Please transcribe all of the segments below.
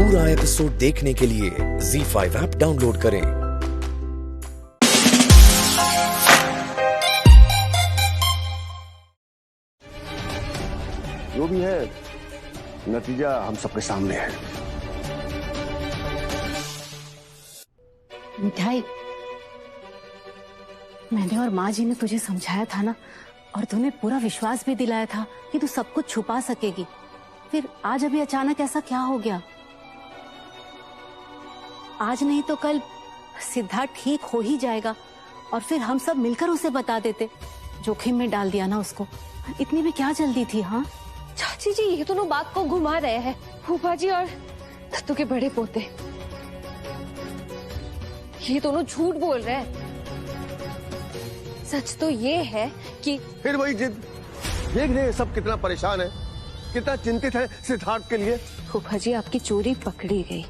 पूरा एपिसोड देखने के लिए ZEE5 ऐप डाउनलोड करें। जो भी है, नतीजा हम सबके सामने है। मिठाई, मैंने और माँ जी ने तुझे समझाया था ना, और तूने पूरा विश्वास भी दिलाया था कि तू सब कुछ छुपा सकेगी। फिर आज अभी अचानक ऐसा क्या हो गया? आज नहीं तो कल सिद्धार्थ ठीक हो ही जाएगा और फिर हम सब मिलकर उसे बता देते। जोखिम में डाल दिया ना उसको। इतनी में क्या जल्दी थी? हाँ चाची जी, ये दोनों बात को घुमा रहे हैं। फूफा जी और दत्तू के बड़े पोते, ये दोनों झूठ बोल रहे हैं। सच तो ये है कि फिर वही जिद। देख रहे सब कितना परेशान है, कितना चिंतित है सिद्धार्थ के लिए। फूफा जी, आपकी चोरी पकड़ी गई।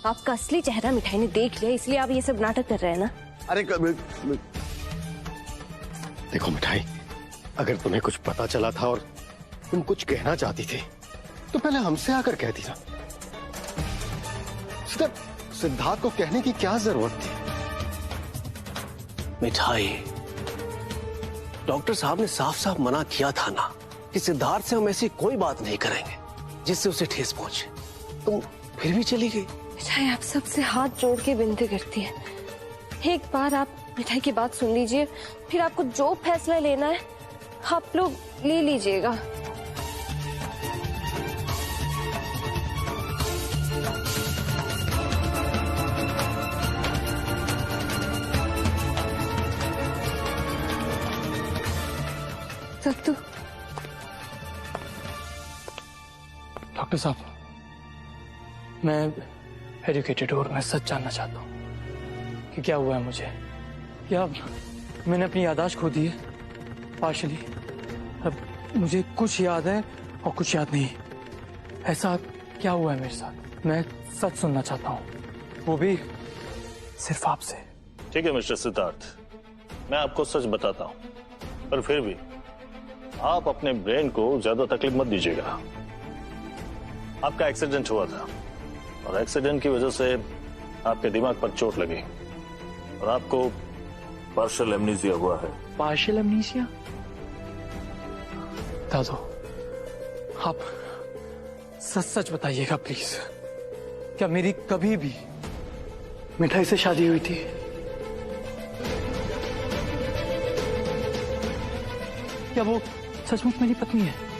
आपका असली चेहरा मिठाई ने देख लिया, इसलिए आप ये सब नाटक कर रहे हैं ना। अरे देखो मिठाई, अगर तुम्हें कुछ पता चला था और तुम कुछ कहना चाहती थी तो पहले हमसे आकर कहती ना। सिद्धार्थ को कहने की क्या जरूरत थी? मिठाई, डॉक्टर साहब ने साफ साफ मना किया था ना कि सिद्धार्थ से हम ऐसी कोई बात नहीं करेंगे जिससे उसे ठेस पहुंचे। तुम फिर भी चली गई। मिठाई, आप सबसे हाथ जोड़ के विनती करती है, एक बार आप मिठाई की बात सुन लीजिए, फिर आपको जो फैसला लेना है आप लोग ले लीजिएगा। दत्तू, डॉक्टर साहब, मैं एजुकेटेड हूँ और मैं सच जानना चाहता हूँ कि क्या हुआ है मुझे। क्या मैंने अपनी याददाश्त खो दी है पार्शली? अब मुझे कुछ याद है और कुछ याद नहीं। ऐसा क्या हुआ है मेरे साथ? मैं सच सुनना चाहता हूँ, वो भी सिर्फ आपसे। ठीक है मिस्टर सिद्धार्थ, मैं आपको सच बताता हूँ, पर फिर भी आप अपने ब्रेन को ज्यादा तकलीफ मत दीजिएगा। आपका एक्सीडेंट हुआ था और एक्सीडेंट की वजह से आपके दिमाग पर चोट लगी और आपको पार्शियल एमनीसिया हुआ है। Partial amnesia? दादो, आप सच सच बताइएगा प्लीज। क्या मेरी कभी भी मिठाई से शादी हुई थी? क्या वो सचमुच मेरी पत्नी है?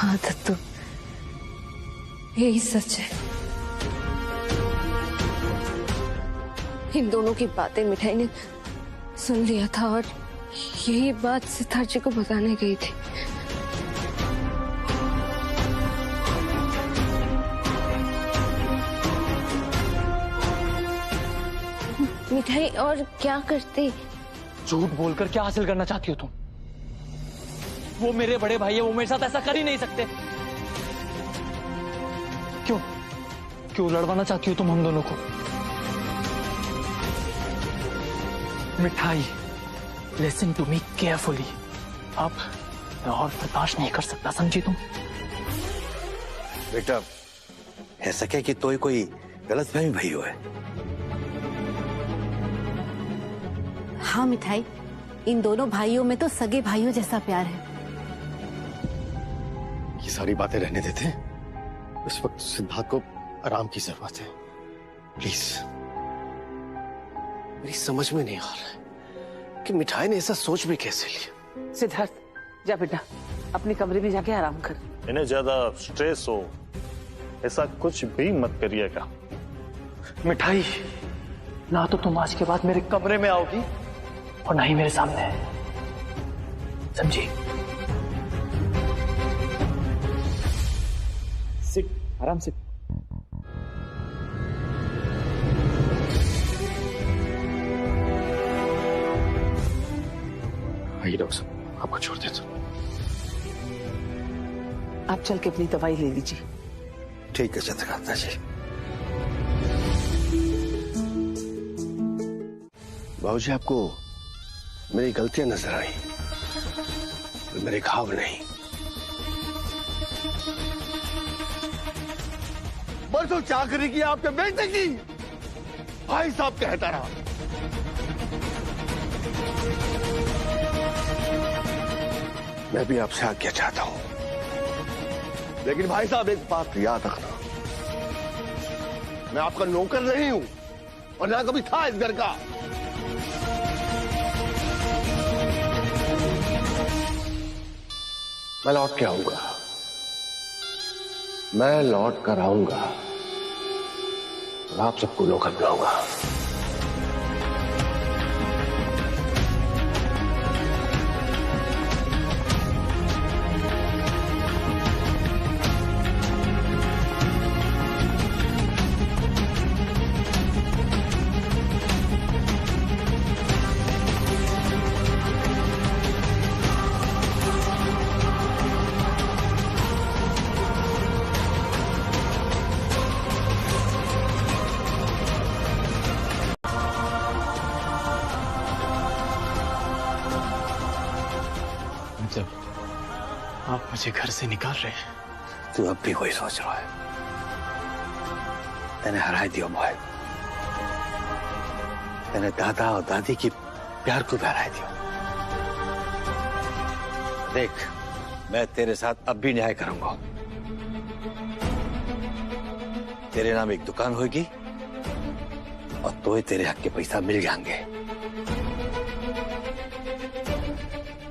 हाँ दत्तू, यही सच है। इन दोनों की बातें मिठाई ने सुन लिया था और यही बात सिद्धार्थ जी को बताने गई थी। मिठाई और क्या करती? झूठ बोलकर क्या हासिल करना चाहती हो तुम? वो मेरे बड़े भाई है, वो मेरे साथ ऐसा कर ही नहीं सकते। क्यों क्यों लड़वाना चाहती हो तुम हम दोनों को? मिठाई, लिसन टू मी केयरफुली। अब मैं और बर्दाश्त नहीं कर सकता, समझी तुम? बेटा, ऐसा क्या कि तो कोई गलतफहमी भई हो है? हाँ मिठाई, इन दोनों भाइयों में तो सगे भाइयों जैसा प्यार है। ये सारी बातें रहने देते हैं। इस वक्त सिद्धार्थ को आराम की जरूरत है, प्लीज। मेरी समझ में नहीं आ रहा है कि मिठाई ने ऐसा सोच भी कैसे लिया। सिद्धार्थ, जा बेटा, अपने कमरे में जाके आराम कर। इन्हें ज्यादा स्ट्रेस हो ऐसा कुछ भी मत करिएगा। मिठाई, ना तो तुम आज के बाद मेरे कमरे में आओगी और ना ही मेरे सामने, समझी? सिट, आराम से। आइए डॉक्टर साहब, आपको छोड़ देता हूं। आप चल के अपनी दवाई ले लीजिए। ठीक है चंद्रकांता जी। बाबूजी, आपको मेरी गलतियां नजर आई, मेरे घाव नहीं। परसों चाकरी की आपके बेटे की भाई साहब कहता रहा। मैं भी आपसे आज्ञा चाहता हूं, लेकिन भाई साहब एक बात याद रखना, मैं आपका नौकर नहीं हूं और ना कभी था इस घर का। मैं लौट के आऊंगा, मैं लौट कर आऊंगा और आप सबको नौकर बनाऊंगा। मतलब आप मुझे घर से निकाल रहे हैं? तू अब भी वही सोच रहा है? तेने हरा दिया भाई, तेने दादा और दादी की प्यार को भी हरा दिया। देख, मैं तेरे साथ अब भी न्याय करूंगा। तेरे नाम एक दुकान होगी और तो ही तेरे हक के पैसा मिल जाएंगे।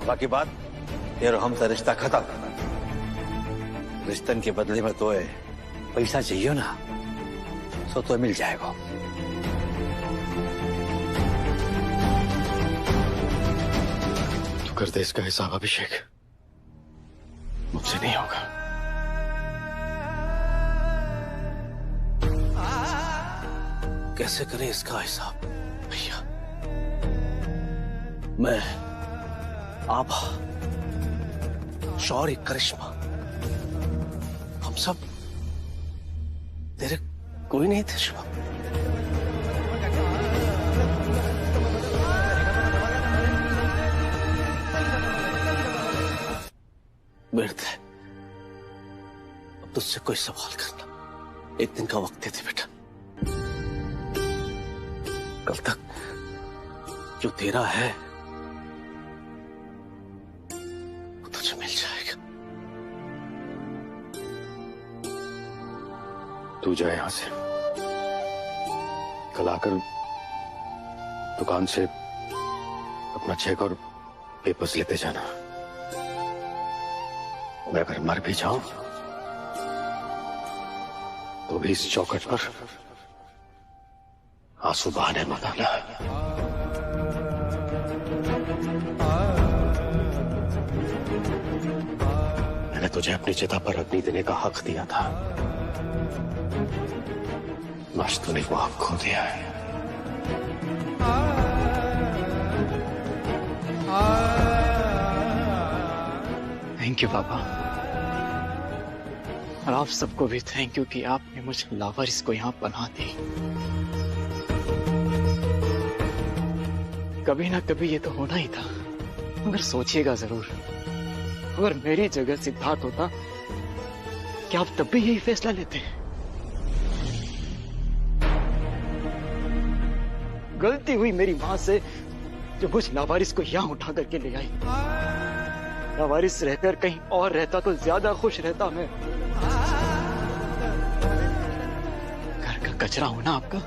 बाकी बात तेरे हमसे रिश्ता खत्म करना। रिश्तन के बदले में तो पैसा चाहिए ना, सो तो मिल जाएगा। तू कर दे इसका हिसाब अभिषेक, मुझसे नहीं होगा। कैसे करें इसका हिसाब भैया? मैं, आप, शौर्य, करिश्मा, हम सब तेरे कोई नहीं थे शिवा। बेटे, अब तुझसे कोई सवाल करना, एक दिन का वक्त दे बेटा। कल तक जो तेरा है वो तुझे मिल जाएगा। तू जा यहां से, कल आकर दुकान से अपना चेक और पेपर्स लेते जाना। मैं अगर मर भी जाऊं तो भी इस चौखट पर आंसू बहाने मत आना। मैंने तुझे अपनी चिता पर अग्नि देने का हक दिया था, आज तूने वो हक खो दिया है। थैंक यू पापा, और आप सबको भी थैंक यू कि आपने मुझे लावारिस को यहाँ पनाह दी। कभी ना कभी ये तो होना ही था, मगर सोचिएगा जरूर, अगर मेरी जगह सिद्धार्थ होता क्या आप तब भी यही फैसला लेते? गलती हुई मेरी मां से जो मुझ लावारिस को यहां उठा करके ले आई। लावारिस रहकर कहीं और रहता तो ज्यादा खुश रहता मैं। घर का कचरा होना आपका,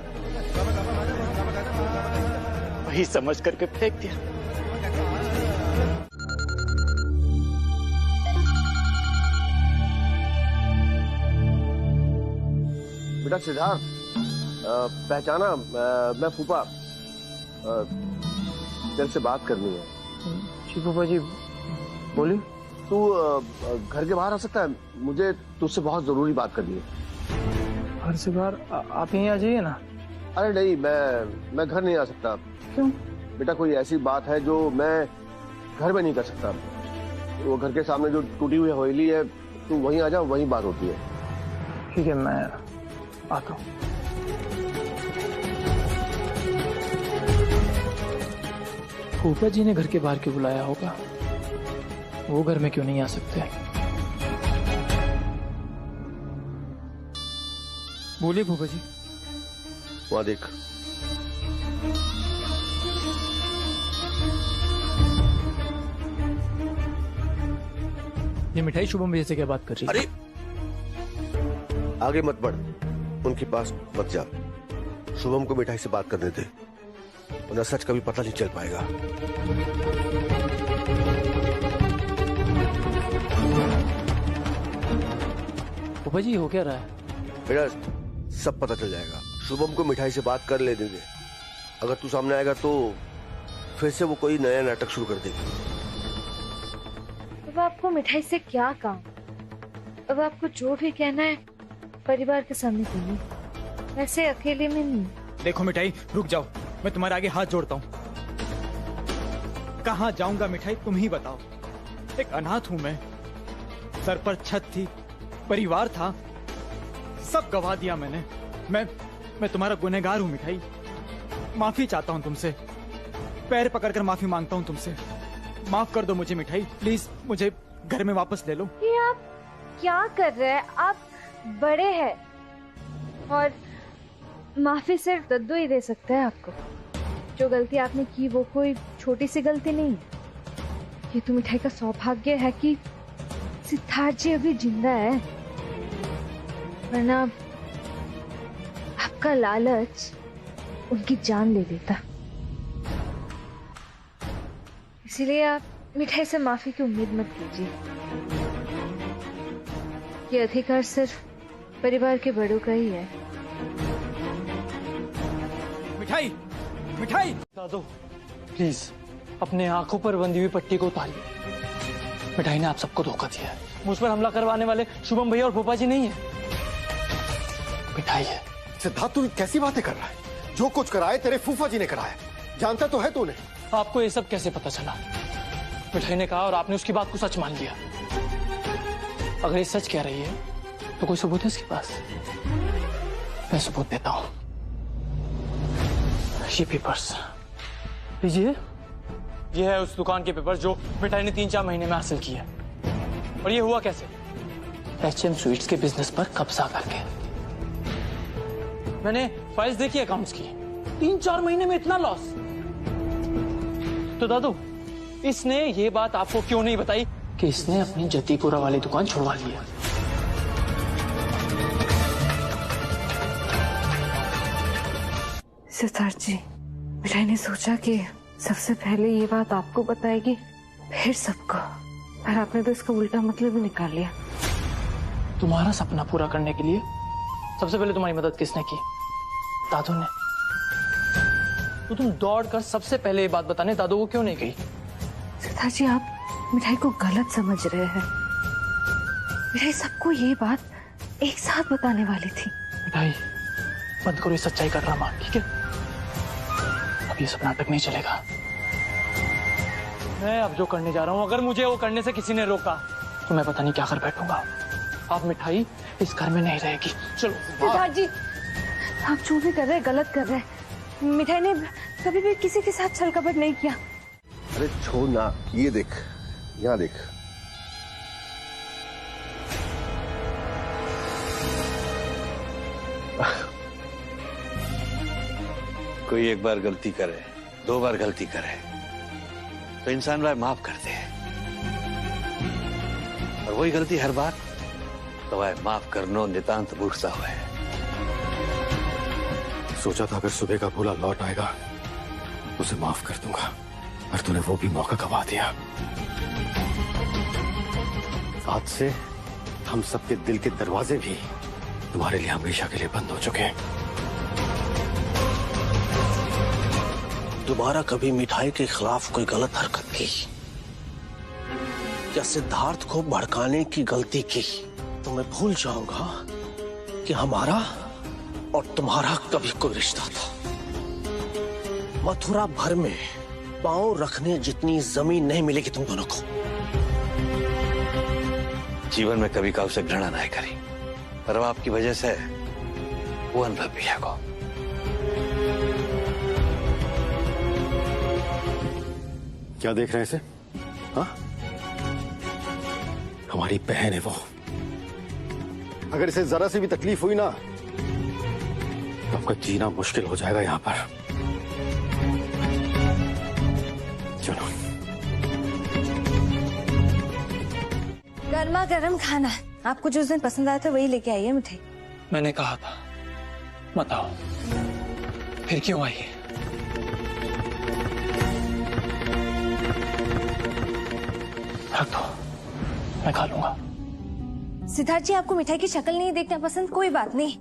वही समझ करके फेंक दिया। बेटा सिद्धार्थ, पहचाना, मैं फूफा, तेरे से बात करनी है। जी फूफा जी, बोलिए। तू घर के बाहर आ सकता है? मुझे तुझसे बहुत जरूरी बात करनी है। घर से बाहर? आप यहीं आ जाइए ना। अरे नहीं, मैं घर नहीं आ सकता। क्यों? बेटा कोई ऐसी बात है जो मैं घर में नहीं कर सकता। वो घर के सामने जो टूटी हुई हवेली है, तू वहीं आ जा, वहीं बात होती है। ठीक है, मैं आता हूँ। फूफा जी ने घर के बाहर क्यों बुलाया होगा? वो घर में क्यों नहीं आ सकते? बोलिए फूफा जी। वहां देख। ये मिठाई शुभम भैया से क्या बात कर रही है? अरे आगे मत बढ़, उनके पास मत जा। शुभम को मिठाई से बात करने दे, वरना सच कभी पता नहीं चल पाएगा। फूफा जी हो क्या रहा है? बेटा सब पता चल जाएगा। शुभम को मिठाई से बात कर लेने दे। अगर तू सामने आएगा तो फिर से वो कोई नया नाटक शुरू कर देगी। अब आपको मिठाई से क्या काम? अब आपको जो भी कहना है परिवार के सामने कहिए, वैसे अकेले में नहीं। देखो मिठाई, रुक जाओ, मैं तुम्हारे आगे हाथ जोड़ता हूँ। कहाँ जाऊंगा मिठाई, तुम ही बताओ। एक अनाथ हूँ मैं, सर पर छत थी, परिवार था, सब गवा दिया मैंने। मैं तुम्हारा गुनहगार हूँ मिठाई। माफी चाहता हूँ तुमसे, पैर पकड़कर माफी मांगता हूँ तुमसे। माफ कर दो मुझे मिठाई, प्लीज मुझे घर में वापस ले लो। ये आप क्या कर रहे हैं? आप बड़े हैं और माफी सिर्फ दद्दू ही दे सकता है आपको। जो गलती आपने की वो कोई छोटी सी गलती नहीं है। ये तो मिठाई का सौभाग्य है कि सिद्धार्थ जी अभी जिंदा है, वरना आपका लालच उनकी जान ले लेता। इसीलिए आप मिठाई से माफी की उम्मीद मत कीजिए। ये अधिकार सिर्फ परिवार के बड़ों का ही है। मिठाई, मिठाई! दादू प्लीज अपने आंखों पर बंधी हुई पट्टी को उतारिए। मिठाई ने आप सबको धोखा दिया है। मुझ पर हमला करवाने वाले शुभम भैया और फूफा जी नहीं है, मिठाई है। सिद्धार्थ तू कैसी बातें कर रहा है? जो कुछ कराए तेरे फूफा जी ने कराया, जानता तो है तूने। आपको ये सब कैसे पता चला? मिठाई ने कहा और आपने उसकी बात को सच मान लिया। अगर ये सच कह रही है तो कोई सबूत है इसके पास? मैं सबूत देता हूं। ये पेपर्स लीजिए। ये है उस दुकान के पेपर्स जो मिठाई ने 3-4 महीने में हासिल किया। और ये हुआ कैसे? HM स्वीट्स के बिजनेस पर कब्जा करके। मैंने फाइल्स देखी अकाउंट्स की, 3-4 महीने में इतना लॉस। तो दादू इसने ये बात आपको क्यों नहीं बताई कि इसने अपनी जतीपुरा वाली दुकान छुड़वा ली है? सिद्धार्थ जी, मिठाई ने सोचा कि सबसे पहले ये बात आपको बताएगी, फिर सबको, पर आपने तो इसका उल्टा मतलब ही निकाल लिया। तुम्हारा सपना पूरा करने के लिए सबसे पहले तुम्हारी मदद किसने की? दादू ने। तो तुम दौड़कर सबसे पहले ये बात बताने दादू को क्यों नहीं गई? सिद्धार्थ जी, आप मिठाई को गलत समझ रहे हैं। मिठाई सबको ये बात एक साथ बताने वाली थी। मिठाई बंद करो ये सच्चाई का ड्रामा, ठीक है? अब ये सब नाटक नहीं चलेगा। मैं अब जो करने जा रहा हूँ, अगर मुझे वो करने से किसी ने रोका तो मैं पता नहीं क्या कर बैठूंगा। आप मिठाई इस घर में नहीं रहेगी। चलो। सिद्धार्थ जी, आप जो भी कर रहे हैं गलत कर रहे हैं। मिठाई ने कभी भी किसी के साथ छल कपट नहीं किया। अरे छोड़ ना, ये देख, यहाँ देख। कोई एक बार गलती करे, 2 बार गलती करे तो इंसान भाई माफ करते हैं, और वही गलती हर बार तो भाई माफ करनो नितांत मूर्खता हुआ है। सोचा था अगर सुबह का भूला लौट आएगा उसे माफ कर दूंगा, और तूने वो भी मौका गवा दिया। आज से हम सबके दिल के दरवाजे भी तुम्हारे लिए हमेशा के लिए बंद हो चुके हैं। दोबारा कभी मिठाई के खिलाफ कोई गलत हरकत की या सिद्धार्थ को भड़काने की गलती की तो मैं भूल जाऊंगा कि हमारा और तुम्हारा कभी कोई रिश्ता था। मथुरा भर में पांव रखने जितनी जमीन नहीं मिलेगी तुम दोनों को। जीवन में कभी का उसे घृणा नहीं करी, पर अब आपकी वजह से वो अनुभव भी है को। क्या देख रहे हैं इसे? हाँ, हमारी बहन है वो। अगर इसे जरा सी भी तकलीफ हुई ना तो आपका जीना मुश्किल हो जाएगा यहां पर। चलो। गर्मा गर्म खाना, आपको जो उस दिन पसंद आया था वही लेके आई है मिठाई। मैंने कहा था मत आओ, फिर क्यों आई? रख दो, मैं खा लूंगा। सिद्धार्थ जी, आपको मिठाई की शक्ल नहीं देखना पसंद, कोई बात नहीं,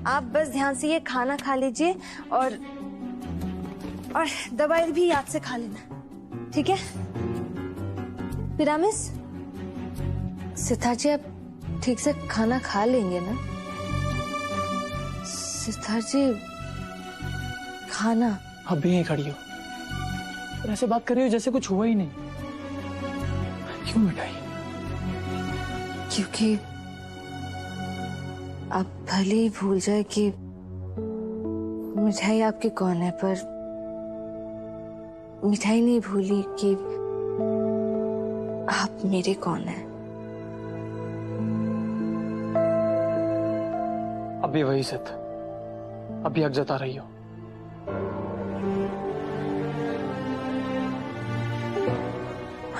आप बस ध्यान से ये खाना खा लीजिए और दवाई भी याद से खा लेना, ठीक है? पिरामिस, सिद्धार्थ जी आप ठीक से खाना खा लेंगे ना? सिद्धार्थ जी, खाना। अब भी यहीं खड़ी हो और ऐसे बात कर रही हो जैसे कुछ हुआ ही नहीं। क्यों मिठाई? क्योंकि आप भले ही भूल जाए कि मिठाई आपकी कौन है, पर मिठाई नहीं भूली कि आप मेरे कौन है। अभी वही सिद्ध, अभी हक जता रही हो।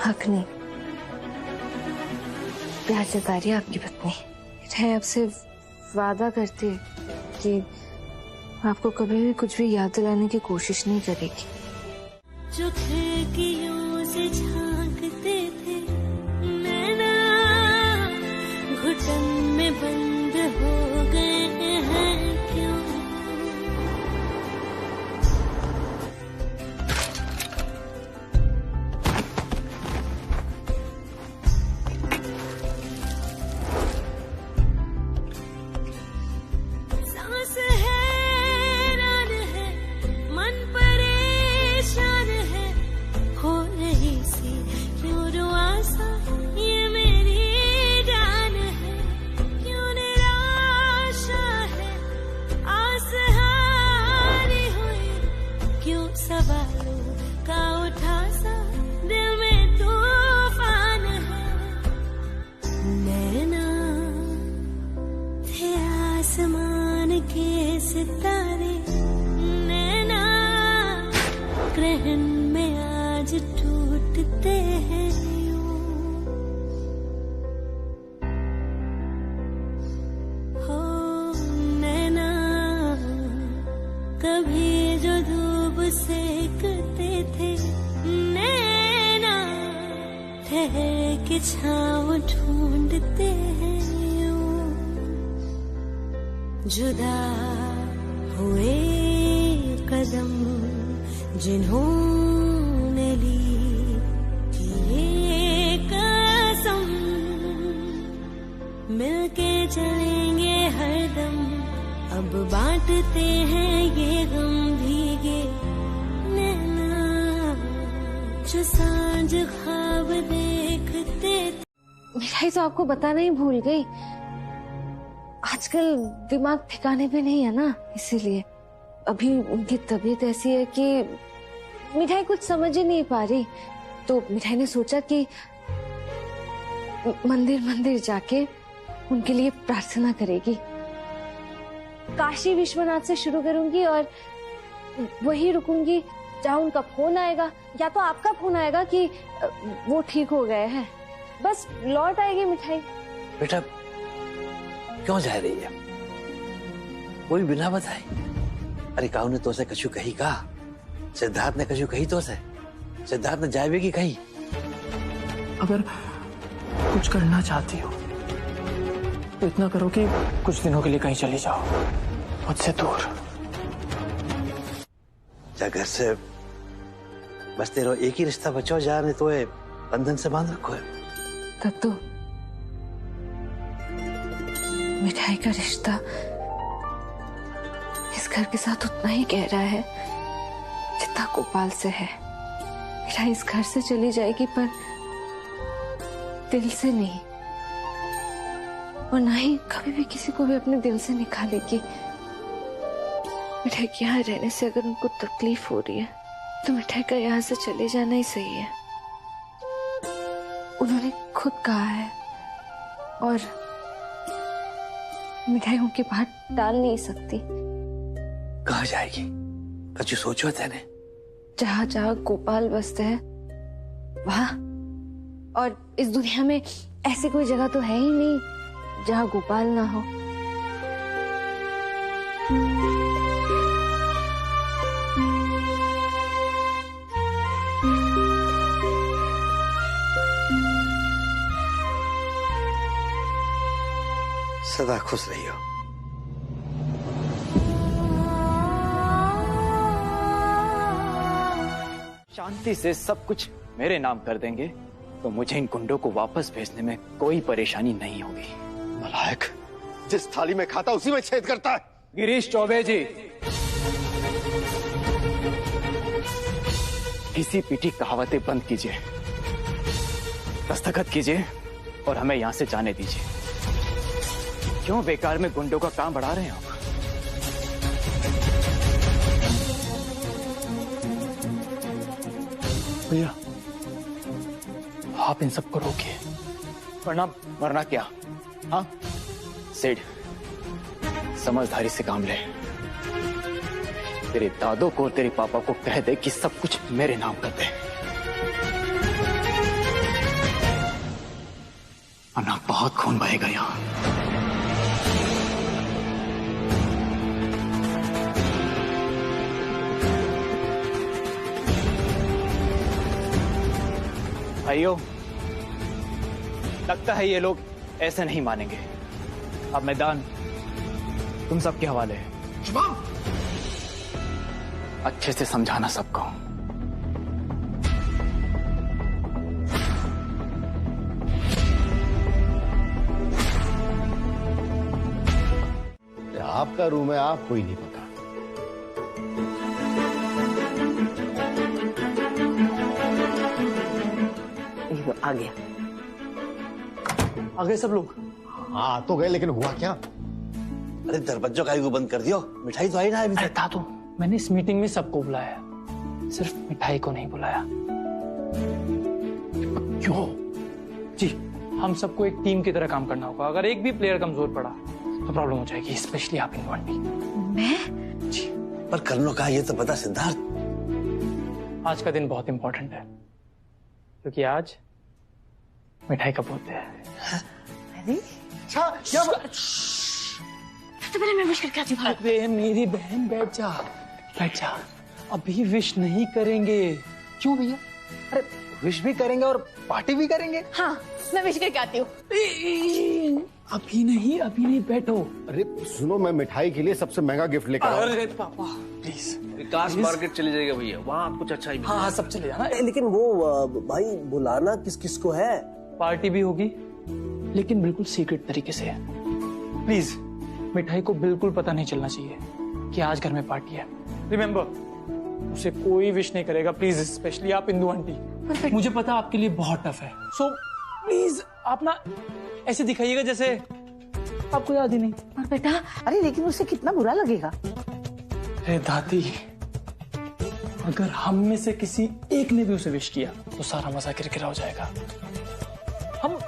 हक नहीं, प्यार जता रही है आपकी पत्नी। मिठाई आपसे वादा करती है कि आपको कभी भी कुछ भी याद दिलाने की कोशिश नहीं करेगी। जो खिड़कियों से झांकते थे नैना, घुटन में बंद हो गए हैं क्यों? सांस हैरान है, मन परेशान है, हो रही सी क्यों रुआसा ये मेरी जान है, क्यों निराशा है, आस हारी हुई, क्यों सवालों का उठा सा दिल में तूफान है। नैना थे आसमान के सितारे, नैना ग्रहण में आज टूटते हैं यूं। हो नैना कभी जो धूप सेकते थे, नैना ठहर के छाँव ढूंढते हैं यूं। जुदा हुए कदम जिन्होंने ली ये कसम, मिलके चलेंगे हरदम, अब बांटते हैं ये गम भीगे नैना जो सांझ ख्वाब देखते। मिठाई तो आपको बताना ही भूल गई, आजकल दिमाग ठिकाने पे नहीं है ना, इसीलिए अभी उनकी तबीयत ऐसी है कि मिठाई कुछ समझ ही नहीं पा रही। तो मिठाई ने सोचा कि मंदिर मंदिर जाके उनके लिए प्रार्थना करेगी। काशी विश्वनाथ से शुरू करूंगी और वही रुकूंगी जहाँ उनका फोन आएगा, या तो आपका फोन आएगा कि वो ठीक हो गए हैं, बस लौट आएगी मिठाई। बेटा क्यों जा रही है? कोई बिना बताए? अरे काऊ ने तो से कछु कही का? सिद्धार्थ ने कछु कही तो से? सिद्धार्थ ने जाए की कही? अगर कुछ करना चाहती हो तो इतना करो कि कुछ दिनों के लिए कहीं चली जाओ, मुझसे दूर। जा घर से बस तेरा एक ही रिश्ता बचाओ, जाने तो ये बंधन से बांध रखो है। तब तो मिठाई का रिश्ता इस घर के साथ उतना ही गहरा है जितना गोपाल से है। मिठाई इस घर से चली जाएगी पर दिल से नहीं, और ना ही कभी भी किसी को भी अपने दिल से निकालेगी। मिठाई के यहाँ रहने से अगर उनको तकलीफ हो रही है तो मिठाई का यहाँ से चले जाना ही सही है। उन्होंने खुद कहा है और मिठाई उनके बाहर डाल नहीं सकती। कहाँ जाएगी? कछु सोचो तेने? जहाँ जहाँ गोपाल बसते हैं वहाँ, और इस दुनिया में ऐसी कोई जगह तो है ही नहीं जहाँ गोपाल ना हो। सदा खुश रहियो। शांति से सब कुछ मेरे नाम कर देंगे तो मुझे इन गुंडों को वापस भेजने में कोई परेशानी नहीं होगी। नालायक, जिस थाली में खाता उसी में छेद करता है। गिरीश चौबे जी, घिसी पीटी कहावतें बंद कीजिए, दस्तखत कीजिए और हमें यहां से जाने दीजिए। क्यों बेकार में गुंडों का काम बढ़ा रहे हैं आप? भैया आप इन सबको रोकिए, वरना मरना क्या? हाँ सेठ, समझदारी से काम ले। तेरे दादो को तेरे पापा को कह दे कि सब कुछ मेरे नाम कर दे, वरना बहुत खून बहेगा यहाँ। भाइयों, लगता है ये लोग ऐसे नहीं मानेंगे। अब मैदान तुम सबके हवाले है। अच्छे से समझाना सबको। आपका रूम है, आपको ही नहीं पता। आ गया। आ गए सब लोग? हाँ तो गए, लेकिन हुआ क्या? अरे दरवाजा काहे को बंद कर दियो? मिठाई तो आई ना अभी तक। दादू, मैंने इस मीटिंग में सबको बुलाया, सिर्फ मिठाई को नहीं बुलाया। क्यों? जी, हम सबको एक टीम की तरह काम करना होगा। अगर एक भी प्लेयर कमजोर पड़ा तो प्रॉब्लम हो जाएगी, स्पेशली आप इन आंटी। मैं? जी। पर करनो का ये तो पता सिद्धार्थ। आज का दिन बहुत इंपॉर्टेंट है क्योंकि आज मिठाई का बर्थडे है। अरे अच्छा, क्या तो पहले मैं विश करके आती हूँ। अरे मेरी बहन, बैठ जा, बैठ जा। अभी विश नहीं करेंगे। क्यों भैया? अरे विश भी करेंगे और पार्टी भी करेंगे। हाँ, मैं विश करके आती हूँ। अभी नहीं, बैठो। अरे सुनो, मैं मिठाई के लिए सबसे महंगा गिफ्ट लेकर आया हूं। अरे पापा प्लीज, विकास मार्केट चली जाएगा भैया, वहाँ कुछ अच्छा ही मिलेगा। हाँ सब चले जाना। लेकिन वो भाई बुलाना किस किस को है? पार्टी भी होगी लेकिन बिल्कुल सीक्रेट तरीके से है। प्लीज, मिठाई को बिल्कुल पता नहीं चलना चाहिए कि आज घर में पार्टी है। रिमेम्बर, उसे कोई विश नहीं करेगा प्लीज, स्पेशली आप इंदु आंटी। मुझे पता आपके लिए बहुत टफ है, सो प्लीज आप ना ऐसे दिखाइएगा जैसे आपको याद ही नहीं। और बेटा, अरे लेकिन उसे कितना बुरा लगेगा। अरे दादी, अगर हम में से किसी एक ने भी उसे विश किया तो सारा मजा किरकिरा हो जाएगा। हम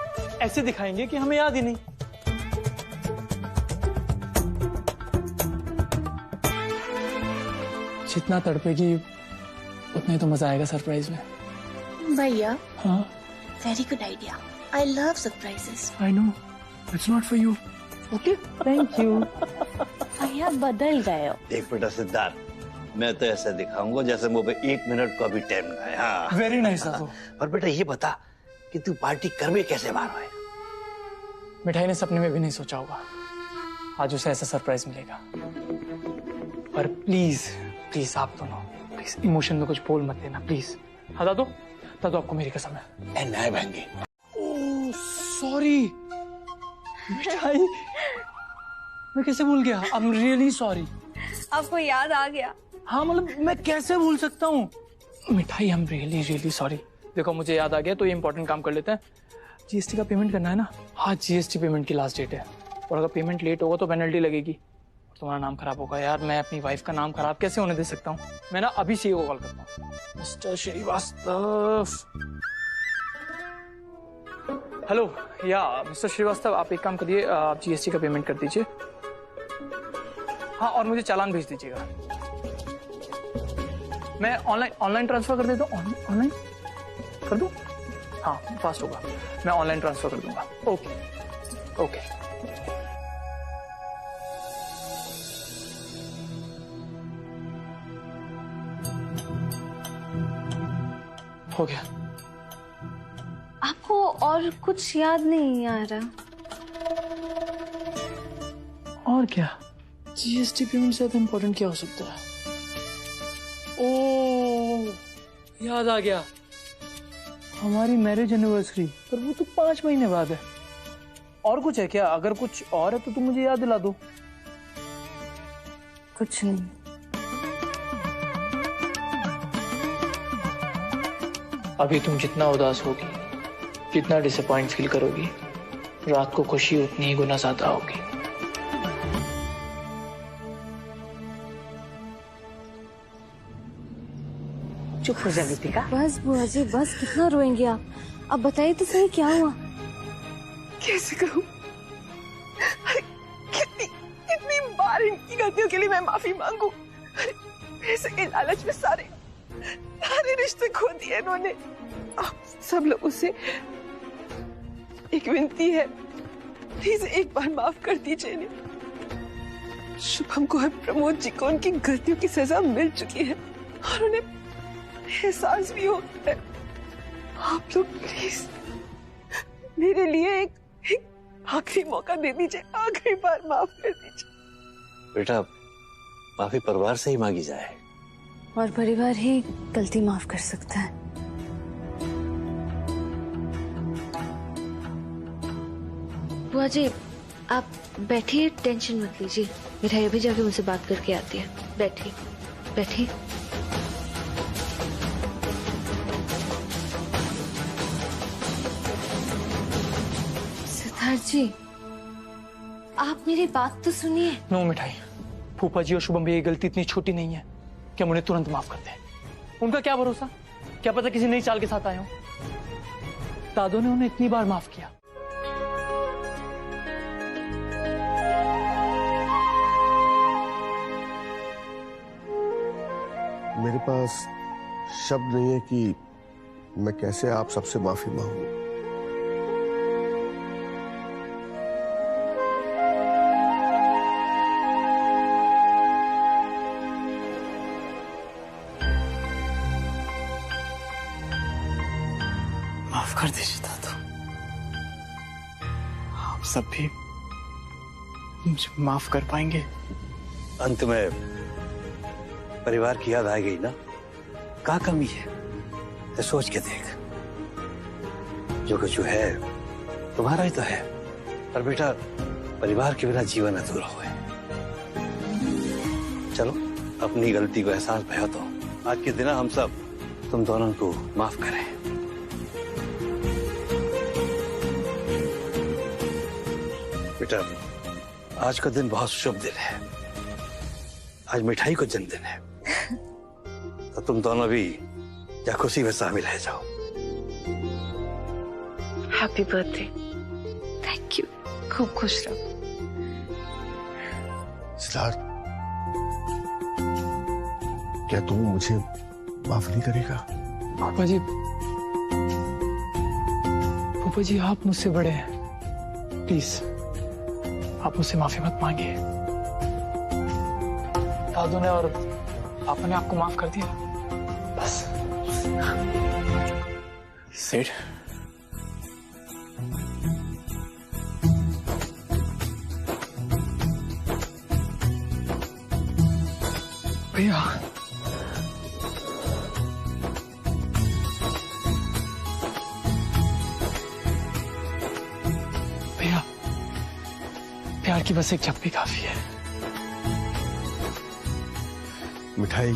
ऐसे दिखाएंगे कि हमें याद ही नहीं। जितना तड़पेगी उतना ही तो मजा आएगा सरप्राइज में। भैया, हाँ, very good idea. I love surprises. I know, it's not for you. Okay, thank you. भैया बदल गए हो। देख बेटा सिद्धार्थ, मैं तो ऐसे दिखाऊंगा जैसे मुझे 1 मिनट का भी टाइम ना है। हाँ। वेरी नाइस दादू। और बेटा ये बता कि तू पार्टी कर में कैसे बाहर आएगा? मिठाई ने सपने में भी नहीं सोचा होगा आज उसे ऐसा सरप्राइज मिलेगा। पर प्लीज प्लीज आप दोनों प्लीज इमोशन में कुछ बोल मत देना प्लीज। हाँ दादू, दादू आपको मेरी कसम है। नहीं बहंगे। ओह सॉरी, मिठाई मैं कैसे भूल गया। I am really sorry. आपको याद आ गया? हाँ मतलब मैं कैसे भूल सकता हूँ मिठाई। I am really really sorry. देखो मुझे याद आ गया तो ये इंपॉर्टेंट काम कर लेते हैं। जीएसटी का पेमेंट करना है ना। हाँ, जीएसटी पेमेंट की लास्ट डेट है और अगर पेमेंट लेट होगा तो पेनल्टी लगेगी और तुम्हारा नाम खराब होगा। यार मैं अपनी वाइफ का नाम खराब कैसे होने दे सकता हूँ। मैं ना अभी सीए को कॉल करता हूँ। मिस्टर श्रीवास्तव, हेलो या मिस्टर श्रीवास्तव, आप एक काम करिए, आप जीएसटी का पेमेंट कर दीजिए। हाँ, और मुझे चालान भेज दीजिएगा। मैं ऑनलाइन ट्रांसफर कर देता हूँ। ऑनलाइन कर दूँ? हाँ, फास्ट होगा। मैं ऑनलाइन ट्रांसफर कर दूंगा। Okay okay. हो गया। आपको और कुछ याद नहीं आ रहा? और क्या, जीएसटी पेमेंट से ज्यादा इम्पोर्टेंट क्या हो सकता है? ओ, याद आ गया, हमारी मैरिज एनिवर्सरी, पर वो तो 5 महीने बाद है। और कुछ है क्या? अगर कुछ और है तो तुम मुझे याद दिला दो। कुछ नहीं। अभी तुम जितना उदास होगी, जितना डिसअपॉइंट फील करोगी, रात को खुशी उतनी ही गुना ज्यादा होगी। चुप हो जा दीपिका। बस बुआ जी बस, कितना रोएंगे आप? अब बताइए तो सही, क्या हुआ? कैसे कहूँ? कितनी बार इनकी गलतियों के लिए मैं माफी मांगू? पैसे के लालच में सारे रिश्ते खो दिए इन्होंने। आप सब लोगों से एक विनती है, प्लीज एक बार माफ कर दीजिए इन्हें। शुभम को और प्रमोद जी को उनकी गलतियों की सजा मिल चुकी है और उन्हें एहसास भी होता है। आप लोग प्लीज मेरे लिए एक आखिरी मौका दे दीजिए, आखिरी बार माफ कर दीजिए। बेटा, माफी परिवार से ही मांगी जाए, और परिवार ही गलती माफ कर सकता है। बुआ जी आप बैठिए, टेंशन मत लीजिए। मिठाई अभी जाके मुझसे बात करके आती है। बैठिए बैठिए। सिद्धार्थ जी, आप मेरी बात तो सुनिए। नो मिठाई, फूफा जी और शुभम भैया की गलती इतनी छोटी नहीं है कि हम उन्हें तुरंत माफ कर दें। उनका क्या भरोसा, क्या पता किसी नई चाल के साथ आए हो। दादू ने उन्हें इतनी बार माफ किया। मेरे पास शब्द नहीं है कि मैं कैसे आप सबसे माफी मांगू। माफ कर दीजिए दादू, आप सब भी मुझे माफ कर पाएंगे? अंत में परिवार की याद आ गई ना, क्या कमी है? तो सोच के देख, जो कुछ है तुम्हारा ही तो है। पर बेटा, परिवार के बिना जीवन अधूरा हुआ है। चलो, अपनी गलती को एहसास भया तो आज के दिन हम सब तुम दोनों को माफ करें। बेटा, आज का दिन बहुत शुभ दिन है। आज मिठाई को जन्मदिन है, तो तुम दोनों भी या खुशी में शामिल है जाओ। Happy birthday. Thank you. खूब खुश रहो। सिद्धार्थ, क्या तू मुझे माफ नहीं करेगा? फूफा जी आप मुझसे बड़े हैं, प्लीज आप मुझसे माफी मत मांगिए। दादू ने और आपने आपको माफ कर दिया, बस। सेठ, भैया भैया, प्यार की बस एक झप्पी काफी है। मिठाई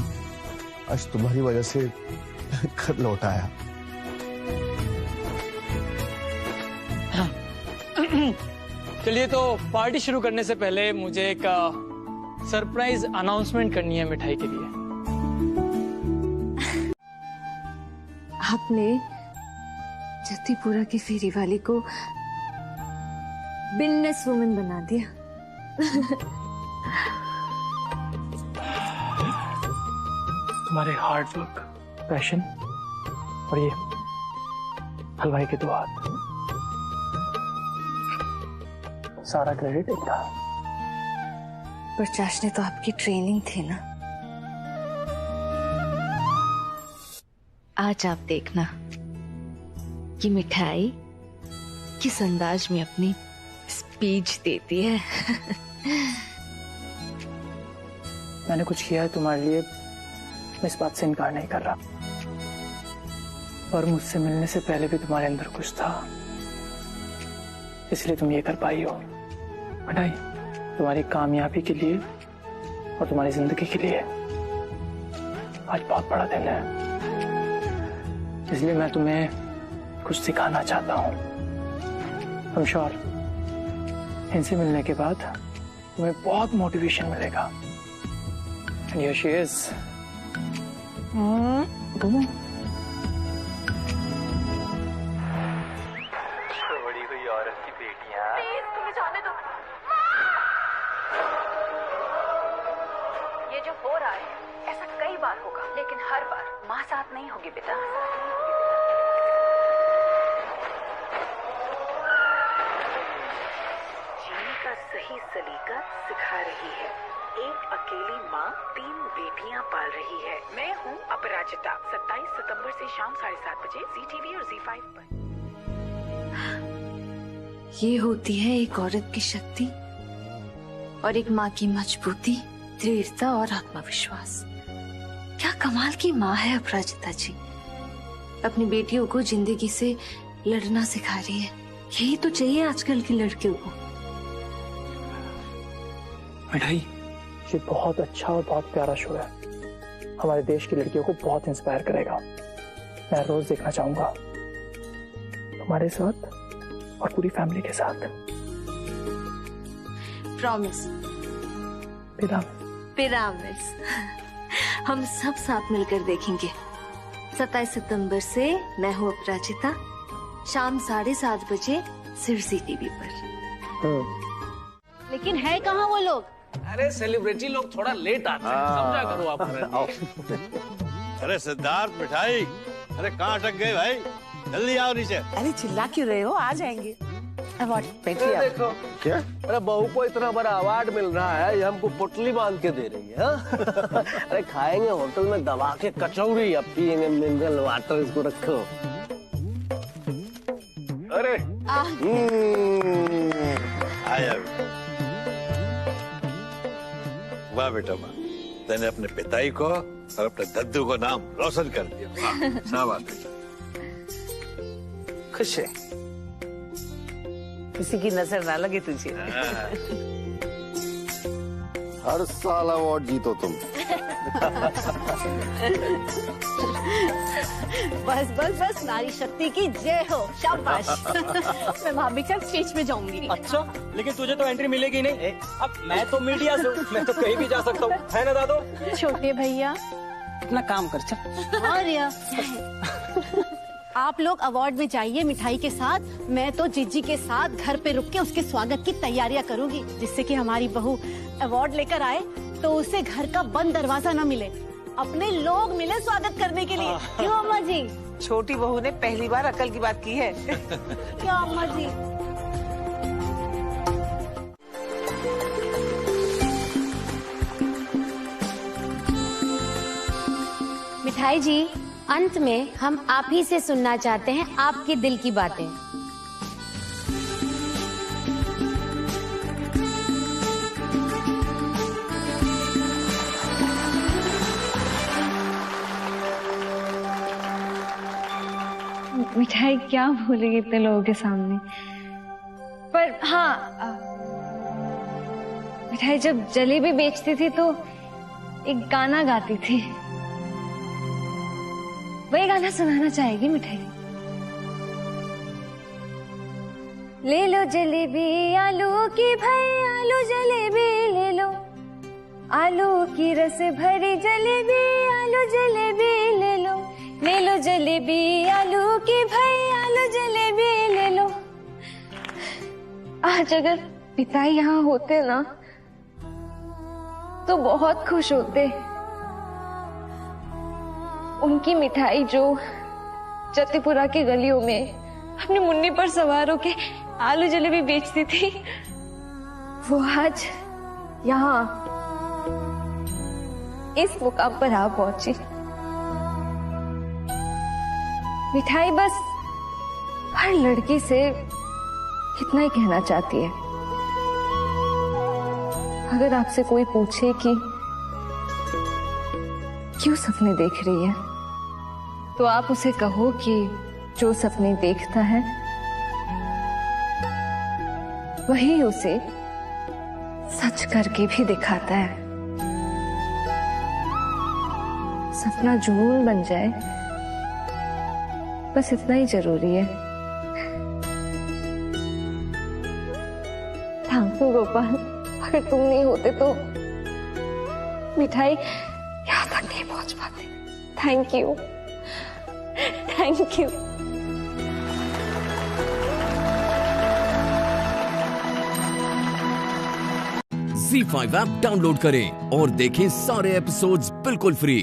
आज तुम्हारी वजह से घर लौट आया। चलिए, तो पार्टी शुरू करने से पहले मुझे एक सरप्राइज अनाउंसमेंट करनी है मिठाई के लिए। आपने जतिपुरा की फेरी वाली को बिजनेस वुमन बना दिया। तुम्हारे हार्ड वर्क, पैशन और ये हलवाई के 2 हाथ, सारा क्रेडिट इनका। पर चाशनी तो आपकी ट्रेनिंग थी ना। आज आप देखना कि मिठाई किस अंदाज में अपनी स्पीच देती है। मैंने कुछ किया है तुम्हारे लिए, मैं इस बात से इनकार नहीं कर रहा, पर मुझसे मिलने से पहले भी तुम्हारे अंदर कुछ था, इसलिए तुम ये कर पाई हो। मिठाई, तुम्हारी कामयाबी के लिए और तुम्हारी जिंदगी के लिए आज बहुत बड़ा दिन है, इसलिए मैं तुम्हें कुछ सिखाना चाहता हूँ। I'm sure इनसे मिलने के बाद तुम्हें बहुत मोटिवेशन मिलेगा। And here she is. बड़ी हुई औरत की बेटियां। प्लीज तुम्हें जाने दो। ये जो हो रहा है ऐसा कई बार होगा, लेकिन हर बार माँ साथ नहीं होगी बेटा। जीने का सही सलीका सिखा रही है। एक अकेली माँ 3 बेटियां पाल रही है। मैं हूँ अपराजिता। 27 सितंबर से शाम 7:30 बजे ZTV और Z5 पर। ये होती है एक औरत की शक्ति और एक माँ की मजबूती, दृढ़ता और आत्मविश्वास। क्या कमाल की माँ है अपराजिता जी। अपनी बेटियों को जिंदगी से लड़ना सिखा रही है। यही तो चाहिए आजकल की लड़कियों को। मिठाई, ये बहुत अच्छा और बहुत प्यारा शो है, हमारे देश की लड़कियों को बहुत इंस्पायर करेगा। मैं रोज देखना चाहूंगा तुम्हारे साथ और पूरी फैमिली के साथ। प्रॉमिस। पिरामिस। हम सब साथ मिलकर देखेंगे। 27 सितंबर से मैं हूँ अपराजिता, शाम 7:30 बजे सिर्फ ZTV पर। लेकिन है कहाँ वो लोग? अरे सेलिब्रिटी लोग थोड़ा लेट आते हैं, समझा करो आप। अरे सिद्धार्थ, मिठाई, अरे कहाँ अटक गए भाई? जल्दी आओ नीचे। अरे चिल्ला क्यों रहे हो, आ जाएंगे। अवार्ड देखो क्या, अरे बहू को इतना बड़ा अवार्ड मिल रहा है, ये हमको पुतली बांध के दे रही है। अरे खाएंगे होटल में दबा के कचौड़ी, अब पियेंगे मिनरल वाटर। इसको रखो। अरे आया वाह बेटा वाह, तूने अपने पिताई को और अपने दद्दू को नाम रोशन कर दिया। शाबाश। खुश है, किसी की नजर ना लगे तुझे। हर साल अवार्ड जीतो तुम। बस बस बस, नारी शक्ति की जय हो। शाबाश। मैं भाभी के साथ स्टेज पे जाऊंगी। अच्छा, लेकिन तुझे तो एंट्री मिलेगी नहीं। अब मैं तो मीडिया से हूँ, मैं तो कहीं भी जा सकता हूँ, है ना दादो? छोटे भैया अपना काम कर चल। और आप लोग अवार्ड में जाइए मिठाई के साथ। मैं तो जीजी के साथ घर पे रुक के उसके स्वागत की तैयारियां करूंगी, जिससे कि हमारी बहू अवार्ड लेकर आए तो उसे घर का बंद दरवाजा न मिले, अपने लोग मिले स्वागत करने के लिए। क्यों अम्मा जी? छोटी बहू ने पहली बार अकल की बात की है। क्या अम्मा जी? मिठाई जी, अंत में हम आप ही से सुनना चाहते हैं आपके दिल की बातें। मिठाई क्या बोलेगी इतने लोगों के सामने। पर हाँ, मिठाई जब जलेबी बेचती थी तो एक गाना गाती थी, वही गाना सुनाना चाहेगी मिठाई। ले लो जलेबी आलू की भाई, आलू जलेबी ले लो, आलू की रस भरी जलेबी, आलू जलेबी ले लो, ले लो जलेबी आलू की भाई, आलू जलेबी ले लो। आज अगर पिता यहाँ होते ना तो बहुत खुश होते। उनकी मिठाई जो जतीपुरा की गलियों में अपनी मुन्नी पर सवार होके आलू जलेबी बेचती थी, वो आज यहाँ इस मुकाम पर आ पहुंची। मिठाई बस हर लड़की से इतना ही कहना चाहती है। अगर आपसे कोई पूछे कि क्यों सपने देख रही है, तो आप उसे कहो कि जो सपने देखता है वही उसे सच करके भी दिखाता है। सपना जुनून बन जाए, बस इतना ही जरूरी है। थैंक यू गोपाल, अगर तुम नहीं होते तो मिठाई यहाँ तक नहीं पहुंच पाती। Thank you, thank you. ZEE5 app download करें और देखें सारे एपिसोड्स बिल्कुल फ्री।